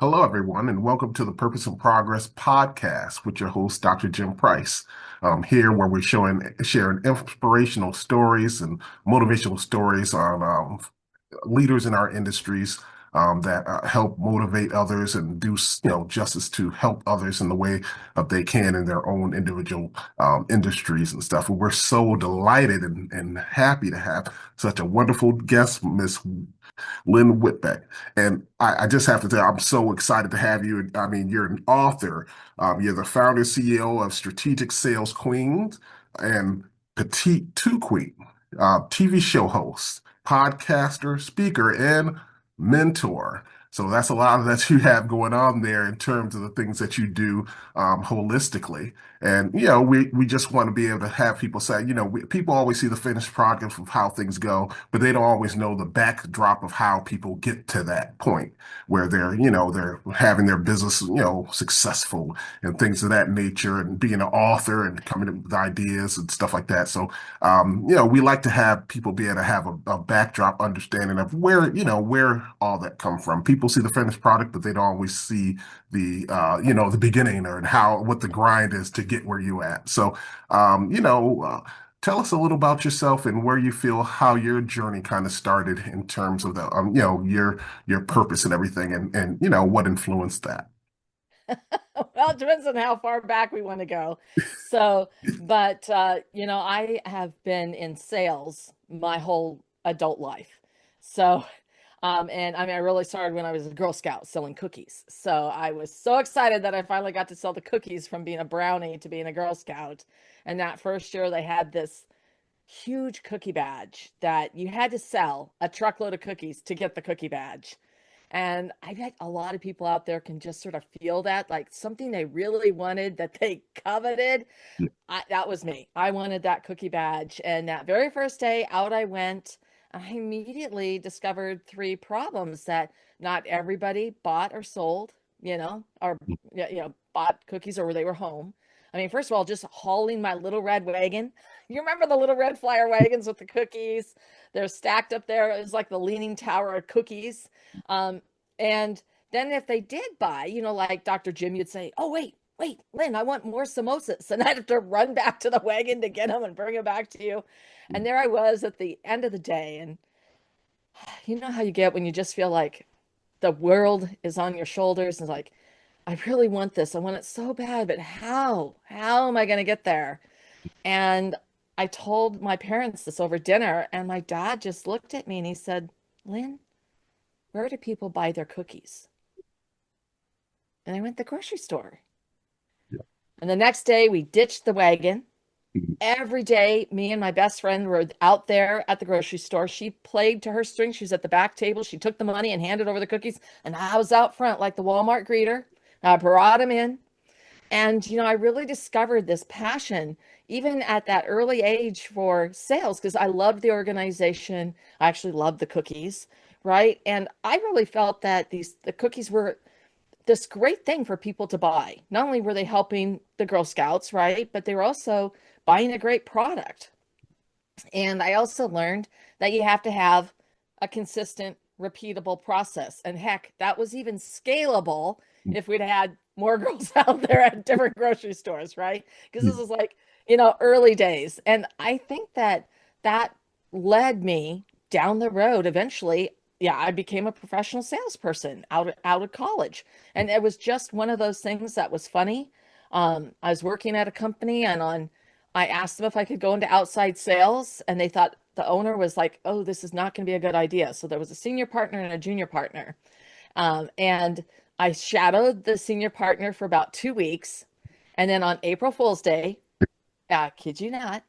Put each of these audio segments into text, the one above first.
Hello, everyone, and welcome to the Purpose and Progress podcast with your host, Dr. Jim Price. Here, where we're sharing inspirational stories and motivational stories on leaders in our industries that help motivate others and do justice to help others in the way that they can in their own individual industries and stuff. And we're so delighted and happy to have such a wonderful guest, Miss Lynn Whitbeck. And I just have to say, I'm so excited to have you. I mean, you're an author. You're the founder CEO of Strategic Sales Queens and Petite Two Queen, TV show host, podcaster, speaker, and mentor. So that's a lot of that you have going on there in terms of the things that you do holistically. And, we just want to be able to have people say, people always see the finished product of how things go, but they don't always know the backdrop of how people get to that point where they're having their business, successful and things of that nature and being an author and coming up with ideas and stuff like that. So, we like to have people be able to have a backdrop understanding of where all that come from. People see the finished product, but they don't always see the beginning or what the grind is to get where you at. So, tell us a little about yourself and where you feel how your journey kind of started in terms of your purpose and everything, and what influenced that. Well, it depends on how far back we want to go. So, but I have been in sales my whole adult life. So, and I mean, I really started when I was a Girl Scout selling cookies. So I was so excited that I finally got to sell the cookies from being a brownie to being a Girl Scout. And that first year, they had this huge cookie badge that you had to sell a truckload of cookies to get the cookie badge. And I bet a lot of people out there can just sort of feel that, like something they really wanted that they coveted. That was me. I wanted that cookie badge. And that very first day out I went, I immediately discovered three problems that not everybody bought or sold, or bought cookies or they were home. I mean, first of all, just hauling my little red wagon. You remember the little red flyer wagons with the cookies? They're stacked up there. It was like the Leaning Tower of cookies. Um, and then if they did buy, like Dr. Jim, you'd say, "Oh, wait, Lynn, I want more samosas." And I'd have to run back to the wagon to get them and bring them back to you. And there I was at the end of the day. And you know how you get when you just feel like the world is on your shoulders and like, I really want this. I want it so bad, but how? How am I going to get there? And I told my parents this over dinner, and my dad just looked at me and he said, "Lynn, where do people buy their cookies?" And I went, "The grocery store." Yeah. And the next day we ditched the wagon. Mhm. Every day, me and my best friend were out there at the grocery store. She played to her strengths. She was at the back table. She took the money and handed over the cookies. And I was out front like the Walmart greeter. I brought them in. And, I really discovered this passion, even at that early age for sales, because I loved the organization. I actually loved the cookies, right? And I really felt that the cookies were this great thing for people to buy. Not only were they helping the Girl Scouts, right, but they were also buying a great product. And I also learned that you have to have a consistent, repeatable process. And heck, that was even scalable if we'd had more girls out there at different grocery stores, right? Because this was like, early days. And I think that that led me down the road eventually. Yeah, I became a professional salesperson out of college. And it was just one of those things that was funny. I was working at a company and I asked them if I could go into outside sales, and they thought the owner was like, "Oh, this is not going to be a good idea." So there was a senior partner and a junior partner. And I shadowed the senior partner for about 2 weeks. And then on April Fool's Day, kid you not,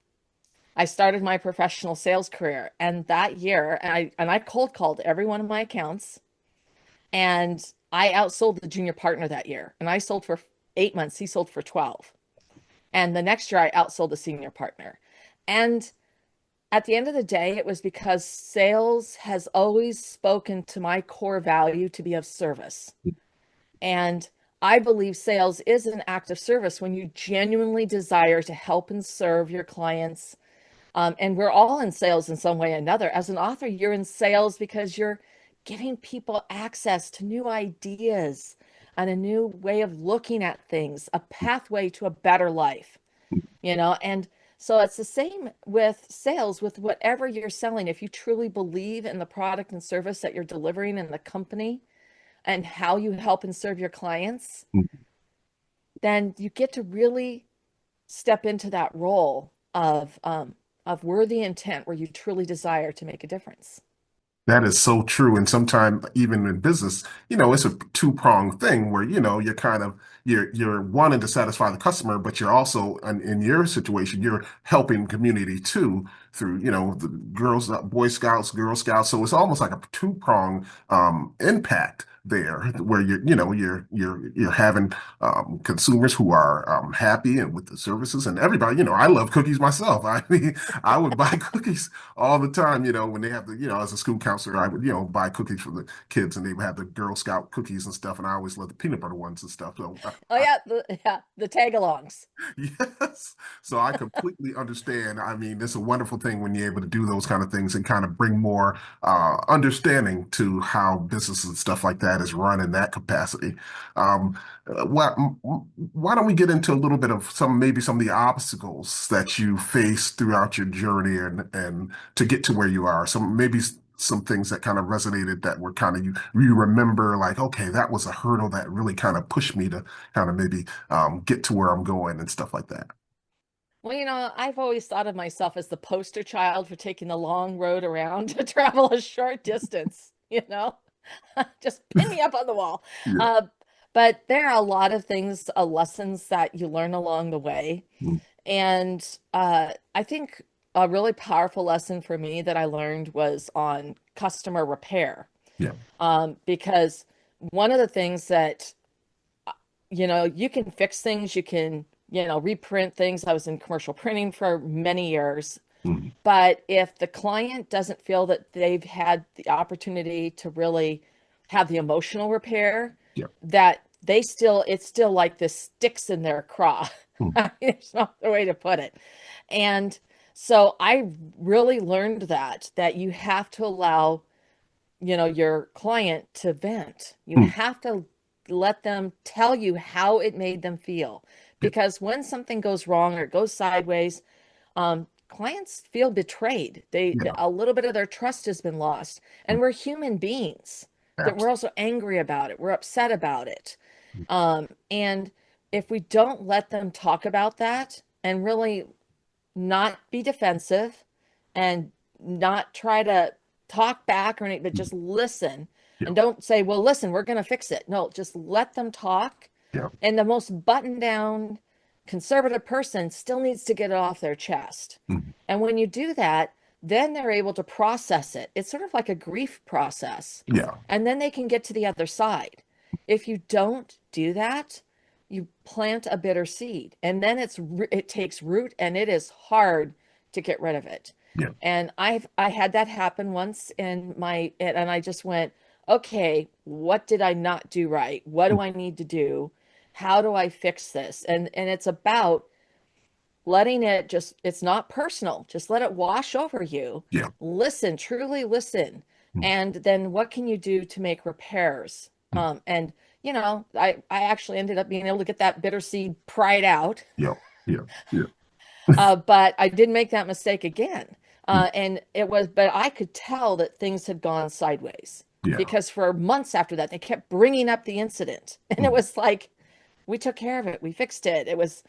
I started my professional sales career. And that year, and I cold called every one of my accounts, and I outsold the junior partner that year. And I sold for 8 months. He sold for 12. And the next year, I outsold the senior partner. And at the end of the day, it was because sales has always spoken to my core value to be of service. And I believe sales is an act of service when you genuinely desire to help and serve your clients. And we're all in sales in some way or another. As an author, you're in sales because you're giving people access to new ideas and a new way of looking at things, a pathway to a better life, you know? And so it's the same with sales, with whatever you're selling. If you truly believe in the product and service that you're delivering in the company and how you help and serve your clients, then you get to really step into that role of worthy intent where you truly desire to make a difference. That is so true. And sometimes even in business, it's a two-pronged thing where, you're kind of you're wanting to satisfy the customer, but you're also in your situation, you're helping community too through, the Boy Scouts, Girl Scouts. So it's almost like a two-pronged impact there where you're having consumers who are happy and with the services and everybody, I love cookies myself. I mean, I would buy cookies all the time, when they have as a school counselor, I would, buy cookies for the kids and they would have the Girl Scout cookies and stuff. And I always love the peanut butter ones and stuff. So, Oh yeah, the tag-alongs. yes. So I completely understand. I mean, it's a wonderful thing when you're able to do those kind of things and kind of bring more understanding to how business and stuff like that is run in that capacity. Um, why don't we get into a little bit of maybe some of the obstacles that you face throughout your journey and to get to where you are? Some things that kind of resonated that were kind of you remember like, okay, that was a hurdle that really kind of pushed me to kind of maybe get to where I'm going and stuff like that. Well, I've always thought of myself as the poster child for taking the long road around to travel a short distance. Just pin me up on the wall. Yeah. Uh, but there are a lot of things, lessons that you learn along the way. Mm. And I think a really powerful lesson for me that I learned was on customer repair. Yeah. Because one of the things that, you can fix things, you can, reprint things. I was in commercial printing for many years. Mm. But if the client doesn't feel that they've had the opportunity to really have the emotional repair, Yeah. that it's still like this sticks in their craw. Mm. There's no other way to put it. And so I really learned that you have to allow, your client to vent. You Mm. have to let them tell you how it made them feel. Yeah. Because when something goes wrong or it goes sideways, clients feel betrayed. Yeah. A little bit of their trust has been lost. Mm. And we're human beings that we're Absolutely. also angry about it. We're upset about it. And if we don't let them talk about that and really not be defensive and not try to talk back or anything, but Mm. just listen Yeah. and don't say, well, listen, we're going to fix it. No, just let them talk. Yeah. And the most buttoned down conservative person still needs to get it off their chest. Mm. And when you do that, then they're able to process it. It's sort of like a grief process. Yeah. And then they can get to the other side. If you don't do that, you plant a bitter seed and then it takes root and it is hard to get rid of it. Yeah. And I had that happen once and I just went, okay, what did I not do right? What Mm. do I need to do? How do I fix this? And it's about letting it's not personal. Just let it wash over you. Yeah. Listen, truly listen. Mm. And then what can you do to make repairs? Mm. And I actually ended up being able to get that bitter seed pried out. Yeah. Yeah. Yeah. But I didn't make that mistake again. Mm. But I could tell that things had gone sideways Yeah. because for months after that, they kept bringing up the incident. And it Mm. was like, we took care of it. We fixed it. It was,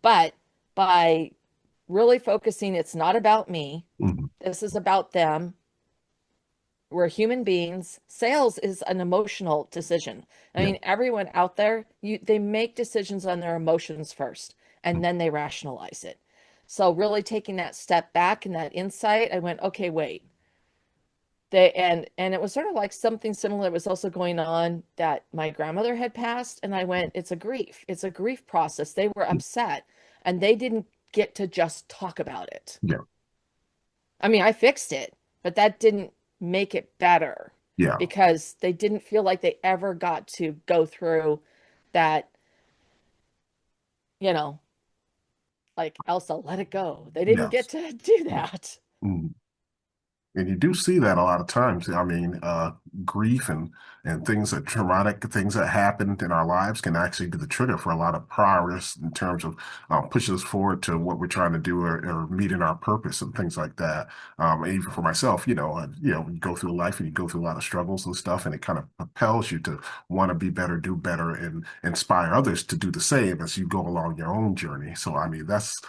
but by really focusing, it's not about me. Mm. This is about them. We're human beings. Sales is an emotional decision. I Yeah. mean, everyone out there, they make decisions on their emotions first, Mm. and then they rationalize it. So really taking that step back and that insight, I went, okay, wait. And it was sort of like something similar was also going on that my grandmother had passed, and I went, it's a grief. It's a grief process. They were Mm. upset, and they didn't get to just talk about it. Yeah. I mean, I fixed it, but that didn't make it better Yeah. because they didn't feel like they ever got to go through that, you know, like Elsa, let it go. They didn't get Yes. to do Mm. that. Mm. And you do see that a lot of times. I mean, grief and things that traumatic things that happened in our lives can actually be the trigger for a lot of progress in terms of pushing us forward to what we're trying to do or meeting our purpose and things like that. Even for myself, you go through life and you go through a lot of struggles and stuff, and it kind of propels you to want to be better, do better, and inspire others to do the same as you go along your own journey. So, I mean, that's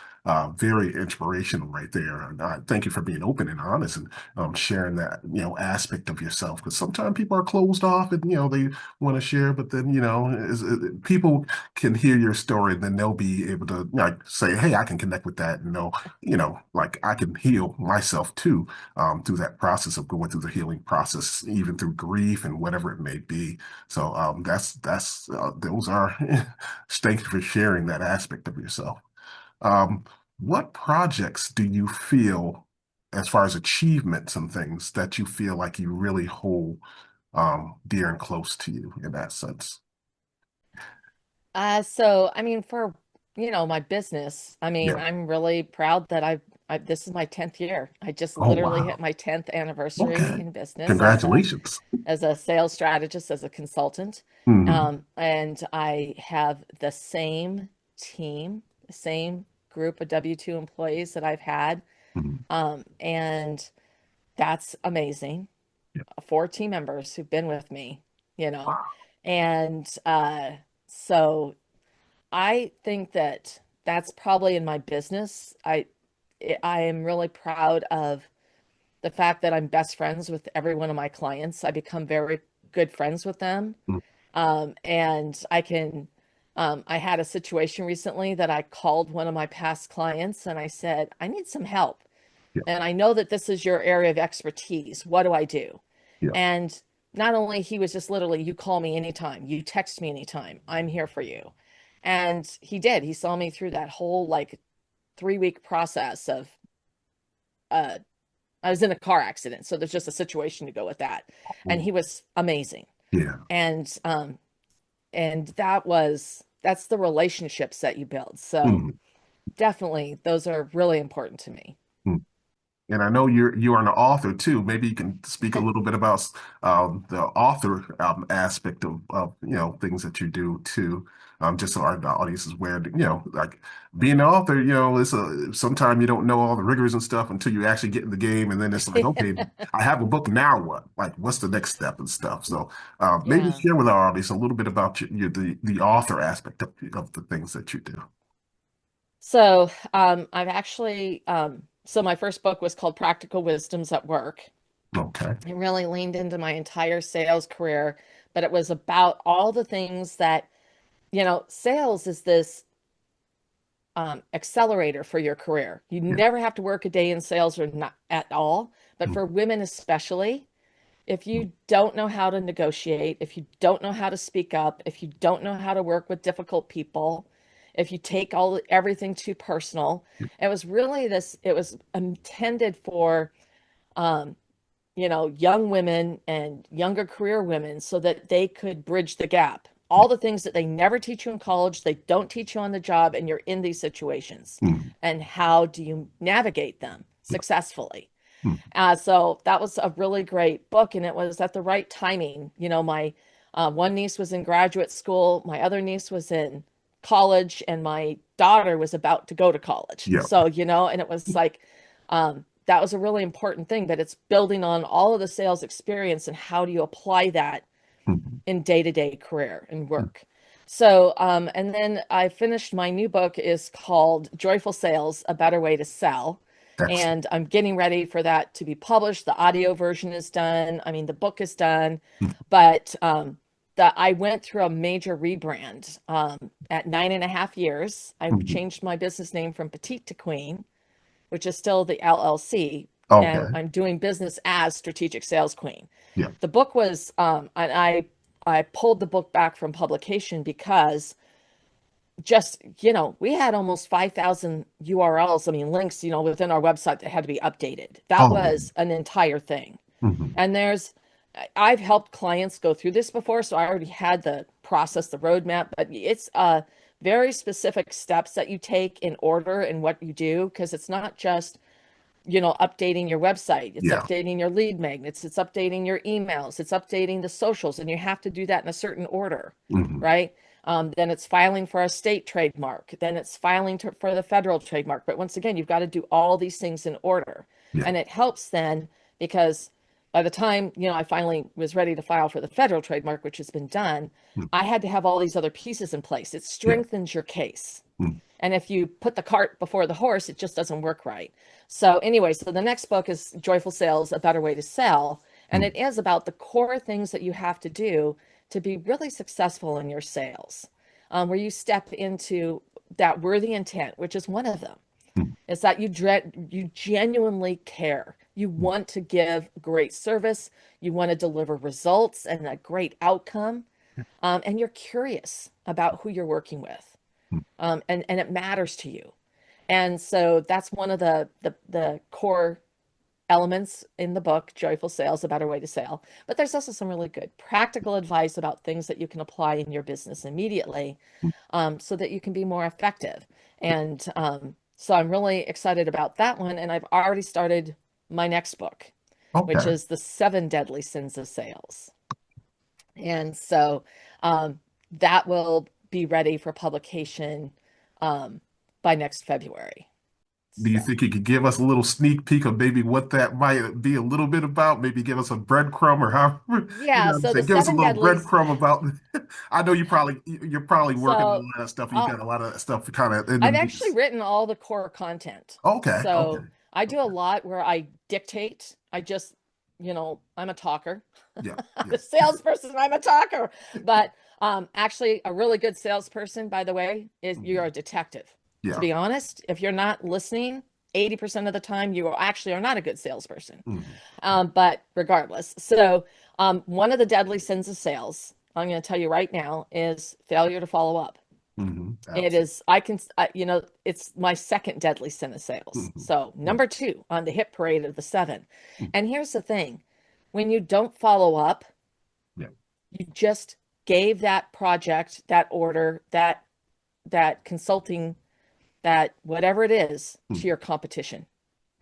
very inspirational right there. And thank you for being open and honest and sharing that, aspect of yourself. Because sometimes people are closed off and, they want to share, but then, people can hear your story and then they'll be able to like say, hey, I can connect with that. And know, like I can heal myself too, through that process of going through the healing process, even through grief and whatever it may be. So those are, thank you for sharing that aspect of yourself. Um, what projects do you feel, as far as achievements and things, that you feel like you really hold dear and close to you in that sense? So I mean, for my business, I mean, Yeah. I'm really proud that this is my 10th year. I just Oh, literally hit wow. my 10th anniversary Okay. in business Congratulations. as a sales strategist, as a consultant. Hmm. And I have the same team, the same group of W-2 employees that I've had. Hmm. And that's amazing. Yeah. 4 team members who've been with me, you know. Wow. And so I think that that's probably in my business. I am really proud of the fact that I'm best friends with every one of my clients. I become very good friends with them. Mm. And I had a situation recently that I called one of my past clients and I said, I need some help. Yeah. And I know that this is your area of expertise. What do I do? Yeah. And not only he was just literally, you call me anytime, you text me anytime, I'm here for you. And he did. He saw me through that whole like 3 week process of uh I was in a car accident, so there's just a situation to go with that. And Oh, he was amazing. yeah. And that's the relationships that you build. So Hmm. definitely those are really important to me. And I know you are an author too. Maybe you can speak a little bit about the author aspect of things that you do too, just so the audience is aware. Like being an author, it's sometimes you don't know all the rigors and stuff until you actually get in the game, and then it's like, okay, I have a book now. What? Like, what's the next step and stuff? So maybe Yeah. share with our audience a little bit about the author aspect of the things that you do. So I've actually so my first book was called Practical Wisdoms at Work. Okay. It really leaned into my entire sales career, but it was about all the things that, sales is this accelerator for your career. You Yeah. never have to work a day in sales or not at all. But Mm, for women especially, if you don't know how to negotiate, if you don't know how to speak up, if you don't know how to work with difficult people, if you take everything too personal, it was intended for um, young women and younger career women so that they could bridge the gap. All the things that they never teach you in college, they don't teach you on the job, and you're in these situations. mm, And how do you navigate them yeah. successfully? Mm, So that was a really great book, and it was at the right timing. My one niece was in graduate school, my other niece was in college, and my daughter was about to go to college. yeah. So, and it was like that was a really important thing, but it's building on all of the sales experience and how do you apply that Mm, in day-to-day career and mm. work. So, and then I finished my new book is called Joyful Sales, A Better Way to Sell. Excellent. And I'm getting ready for that to be published. The audio version is done. I mean, the book is done, Mm, but that I went through a major rebrand at 9.5 years. I mhm. changed my business name from Petite to Queen, which is still the LLC, and Okay. I'm doing business as Strategic Sales Queen. Yeah. The book was, and I pulled the book back from publication because just, we had almost 5,000 URLs, I mean, links, within our website that had to be updated. That Oh. was an entire thing. Mhm. And I've helped clients go through this before, so I already had the process, the roadmap, but it's very specific steps that you take in order and what you do, because it's not just updating your website, it's Yeah. updating your lead magnets, it's updating your emails, it's updating the socials, and you have to do that in a certain order, Hmm. right? Then it's filing for a state trademark, then it's filing for the federal trademark. But once again, you've got to do all these things in order. Yeah. And it helps then because by the time, I finally was ready to file for the federal trademark, which has been done, Mm. I had to have all these other pieces in place. It Yeah. strengthens your case. Mm. And if you put the cart before the horse, it just doesn't work right. So, anyway, so the next book is Joyful Sales, A Better Way to Sell. And Mm. it is about the core things that you have to do to be really successful in your sales, where you step into that worthy intent, which is one of them, Mm. is that you genuinely care. You Mm. want to give great service, you want to deliver results and a great outcome, and you're curious about who you're working with, Mm. and it matters to you. And so that's one of the core elements in the book, Joyful Sales, A Better Way to Sell. But there's also some really good practical advice about things that you can apply in your business immediately, so that you can be more effective. And so I'm really excited about that one. And I've already started my next book, which Okay. is The Seven Deadly Sins of Sales. And so that will be ready for publication um, by next February. Do you So, think you could give us a little sneak peek of maybe what that might be a little bit about? Maybe give us a breadcrumb or however, yeah, what I'm so the saying. Give us a seven little deadlies. breadcrumb about. I know you're probably working on So a lot of stuff. You got I'll, a lot of stuff kind of in the I've actually mix. written all the core content. Okay. Okay. So I do a Okay. lot where I dictate. I just, I'm a talker. Yeah. I'm Yeah. a salesperson, I'm a talker. But actually, a really good salesperson, by the way, is you're a Mhm. detective. To Yeah. be honest, if you're not listening, 80% of the time, you actually are not a good salesperson. Mhm. But regardless, so one of the deadly sins of sales, I'm going to tell you right now, is failure to follow up. Mhm. It Absolutely. is, it's my second deadly sin of sales. Mhm. So, Mhm. number two on the hit parade of the seven. Mhm. And here's the thing, when you don't follow up, Yeah. you just gave that project, that order, that consulting, that whatever it is to Mhm. your competition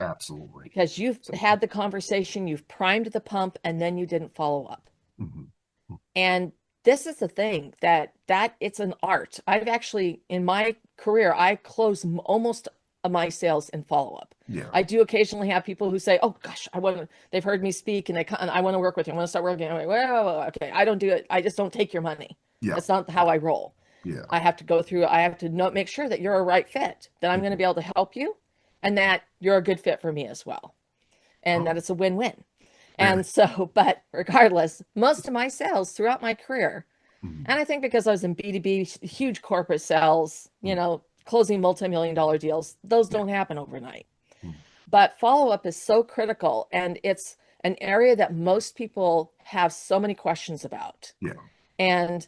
Absolutely. because you've So. had the conversation, you've primed the pump, and then you didn't follow up. Mhm. And this is the thing that it's an art. I've actually in my career I close almost my sales in follow up. Yeah. I do occasionally have people who say, "Oh gosh, they've heard me speak and and I want to work with you. I want to start working." I'm like, "Well, okay, I don't do it. I just don't take your money. Yeah. That's not how I roll. Yeah. I have to go through. I have to make sure that you're a right fit, that I'm going to Mhm. be able to help you, and that you're a good fit for me as well, and Oh, that it's a win-win." very. And so, but regardless, most of my sales throughout my career, Mhm. and I think because I was in B2B, huge corporate sales, Mhm. closing multi-million dollar deals, those Yeah. don't happen overnight. Mhm. But follow-up is so critical, and it's an area that most people have so many questions about. Yeah. And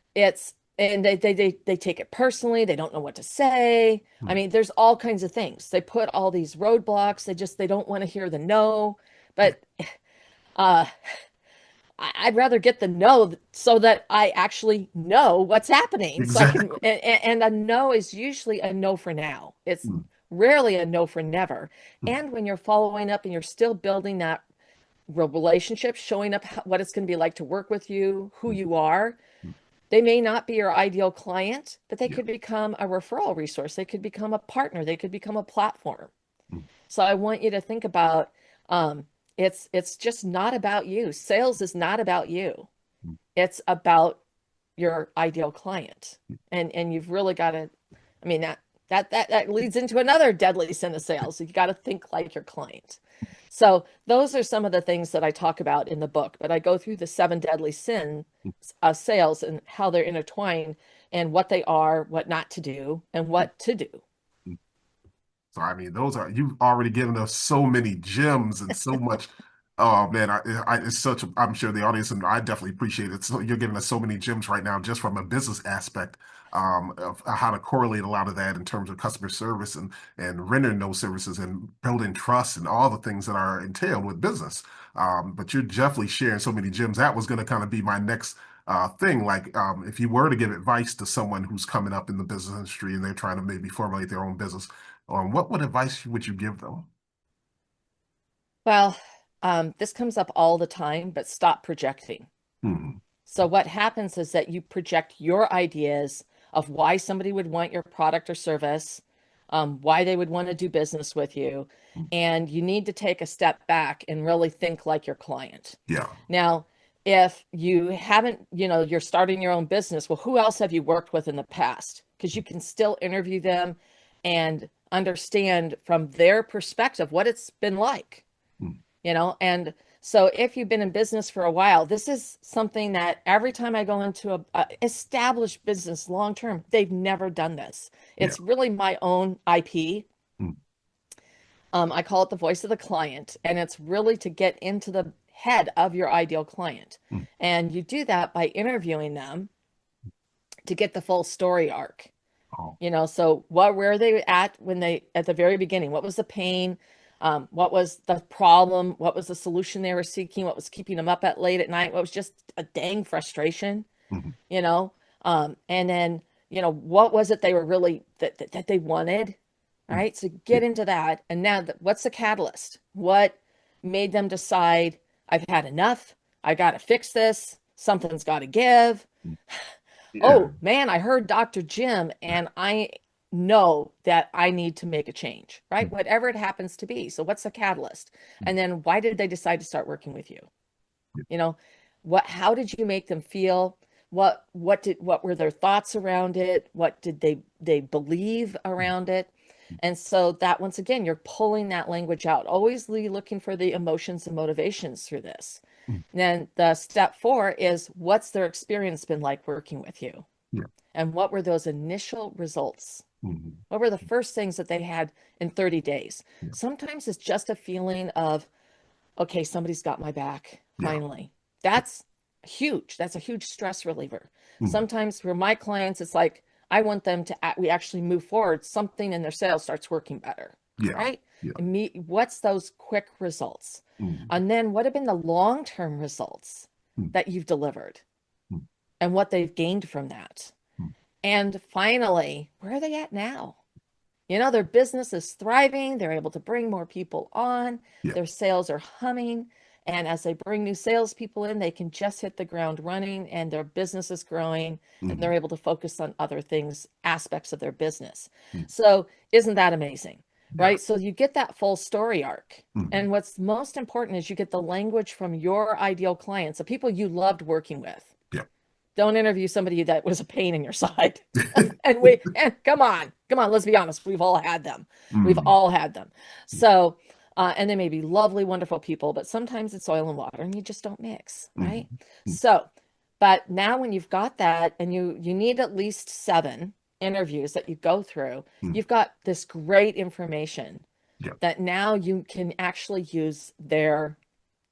they take it personally, they don't know what to say. I Mhm. mean, there's all kinds of things. They put all these roadblocks, they don't want to hear the no. Yeah. But uh I'd rather get the no so that I actually know what's happening. So I can, Exactly. and a no is usually a no for now. It's Mhm. rarely a no for never. Mhm. And when you're following up and you're still building that relationship, showing up what it's going to be like to work with you, who Mhm. you are, Mhm. they may not be your ideal client, but they Yeah. could become a referral resource. They could become a partner. They could become a platform. Mhm. So I want you to think about it's just not about you. Sales is not about you. Mhm. It's about your ideal client. And you've really got to, I mean that leads into another deadly sin of sales. You got to think like your client. So those are some of the things that I talk about in the book, but I go through the seven deadly sins of sales and how they're intertwined and what they are, what not to do, and what to do. Mhm. So I mean, you've already given us so many gems and so much. Oh man, it's such. I'm sure the audience and I definitely appreciate it. So you're giving us so many gems right now, just from a business aspect, of how to correlate a lot of that in terms of customer service and rendering those services and building trust and all the things that are entailed with business. But you're definitely sharing so many gems. That was going to kind of be my next thing. Like, if you were to give advice to someone who's coming up in the business industry and they're trying to maybe formulate their own business what advice would you give them? Well, this comes up all the time, but stop projecting. Hmm. So what happens is that you project your ideas of why somebody would want your product or service, why they would want to do business with you, and you need to take a step back and really think like your client. Yeah. Now, if you haven't, you're starting your own business, well, who else have you worked with in the past? Because you can still interview them and understand from their perspective what it's been like, Mm. and so if you've been in business for a while, this is something that every time I go into a established business long term, they've never done this. Yeah. It's really my own IP. Mm. I call it the voice of the client, and it's really to get into the head of your ideal client. Mm. And you do that by interviewing them to get the full story arc. Oh. So what where are they at when they at the very beginning? What was the pain? What was the problem? What was the solution they were seeking? What was keeping them up at late at night? What was just a dang frustration? Mhm. You know? And then, what was it they were really that they wanted? All Mm. right. So Yeah. get into that. And now what's the catalyst? What made them decide I've had enough? I got to fix this. Something's got to give. Mm. Yeah. Oh man, I heard Dr. Jim and I know that I need to make a change, right? Mm. Whatever it happens to be. So what's the catalyst? Mm. And then why did they decide to start working with you? Yeah. You know, how did you make them feel? What were their thoughts around it? What did they believe Mm. around it? And so that once again, you're pulling that language out, always looking for the emotions and motivations through this. Mm. Then the step four is what's their experience been like working with you? Yeah. And what were those initial results? Mhm. What were the first things that they had in 30 days? Yeah. Sometimes it's just a feeling of, okay, somebody's got my back, Yeah. finally. That's huge. That's a huge stress reliever. Mm. Sometimes for my clients, it's like, I want them to, we actually move forward. Something in their sales starts working better, Yeah. right? Yeah. And what's those quick results? Mm. And then what have been the long-term results Mm. that you've delivered Mm. and what they've gained from that? Mm. And finally, where are they at now? Their business is thriving. They're able to bring more people on. Yeah. Their sales are humming. And as they bring new salespeople in, they can just hit the ground running and their business is growing and Mhm. they're able to focus on other things, aspects of their business. Mm. So, isn't that amazing? Yeah. Right? So, you get that full story arc. Mhm. And what's most important is you get the language from your ideal clients, the people you loved working with. Yeah. Don't interview somebody that was a pain in your side. And come on, let's be honest. We've all had them. We've Mm. all had them. So, and they may be lovely, wonderful people, but sometimes it's oil and water and you just don't mix, right? Mhm. Mm. So, but now when you've got that and you need at least 7 interviews that you go through, Mm. you've got this great information Yeah. that now you can actually use their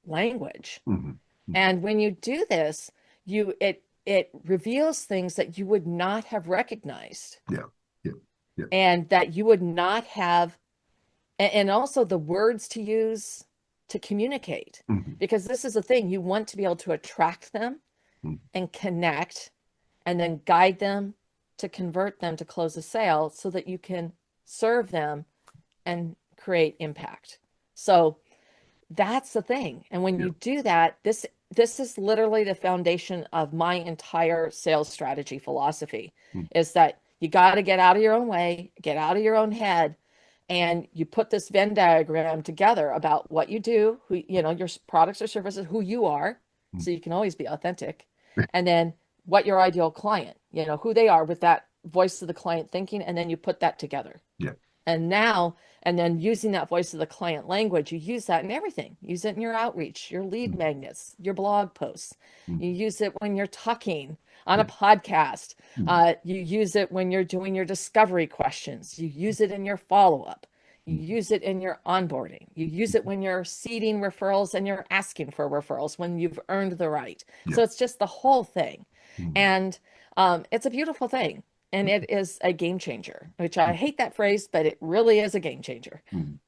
language. Mhm. Mm. And when you do this, it reveals things that you would not have recognized Yeah. Yeah. Yeah. and that you would not have, and also the words to use to communicate. Mhm. Because this is the thing, you want to be able to attract them Mm. and connect and then guide them to convert them to close a sale so that you can serve them and create impact. So that's the thing. And when Yeah. you do that, this is literally the foundation of my entire sales strategy philosophy Mm. is that you got to get out of your own way, get out of your own head, and you put this Venn diagram together about what you do, who, your products or services, who you are, Mm. so you can always be authentic, and then what your ideal client, who they are with that voice of the client thinking, and then you put that together. Yeah. And then using that voice of the client language, you use that in everything. Use it in your outreach, your lead Mm. magnets, your blog posts. Mm. You use it when you're talking on a Yeah. podcast. Mm. You use it when you're doing your discovery questions. You use it in your follow-up. You Mm. use it in your onboarding. You use it when you're seeding referrals and you're asking for referrals when you've earned the right. Yeah. So it's just the whole thing. Mm. And it's a beautiful thing. And it is a game changer, which I hate that phrase, but it really is a game changer. Mm.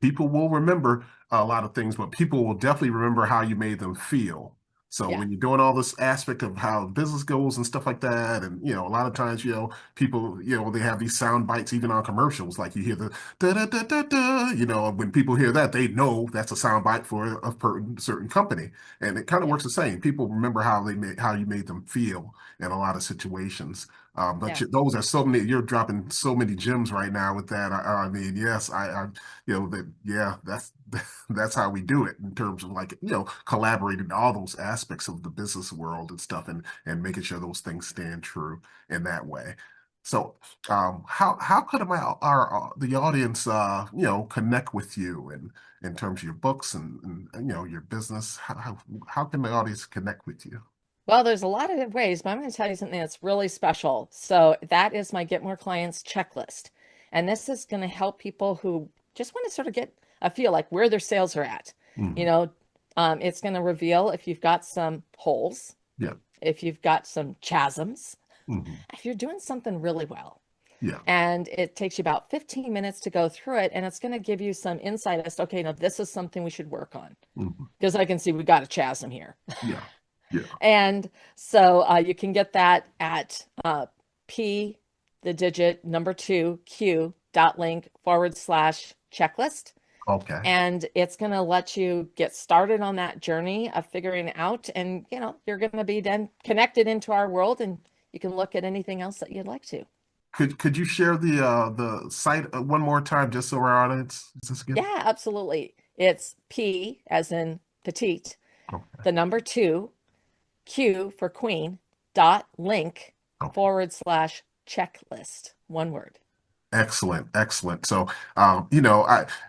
People will remember a lot of things, but people will definitely remember how you made them feel. So Yeah. when you're doing all this aspect of how business goes and stuff like that, and a lot of times, people, they have these sound bites even on commercials. Like you hear the da da da da da, when people hear that, they know that's a sound bite for certain company. And it kind of Yeah. works the same. People remember how you made them feel in a lot of situations. But Yeah. those are so many. You're dropping so many gems right now with that. I mean, yes, yeah, that's how we do it in terms of like collaborating all those aspects of the business world and stuff, and making sure those things stand true in that way. So, how could our the audience connect with you and in terms of your books and your business? How can the audience connect with you? Well, there's a lot of ways, but I'm going to tell you something that's really special. So that is my Get More Clients checklist. And this is going to help people who just want to sort of get a feel like where their sales are at. You Hmm. know, it's going to reveal if you've got some holes, Yeah. if you've got some chasms, Hmm. if you're doing something really well. Yeah. And it takes you about 15 minutes to go through it. And it's going to give you some insight as to, okay, now this is something we should work on. Hmm. Because I can see we got a chasm here. Yeah. Yeah. And so you can get that at P, the digit number two, Q dot link / checklist. Okay. And it's going to let you get started on that journey of figuring out. And, you're going to be then connected into our world and you can look at anything else that you'd like to. Could you share the site one more time just so our audience is this again? Yeah, absolutely. It's P as in petite, Okay. the number two, Q for queen, dot link Okay. / checklist. One word. Excellent, excellent. So,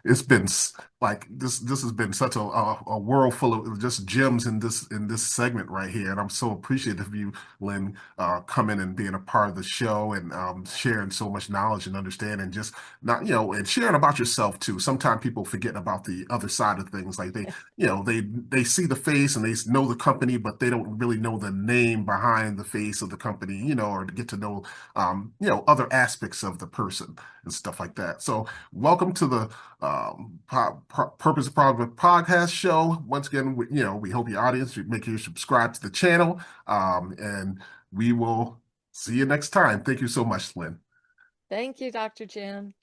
it's been like this has been such a world full of just gems in this segment right here, and I'm so appreciative of you, Lynn, coming and being a part of the show and sharing so much knowledge and understanding, just not and sharing about yourself too. Sometimes people forget about the other side of things, like they see the face and they know the company, but they don't really know the name behind the face of the company, or to get to know other aspects of the person and stuff like that. So, welcome to the Purpose of Progress podcast show. Once again, we hope your audience make sure you subscribe to the channel, and we will see you next time. Thank you so much, Lynn. Thank you, Dr. Jim.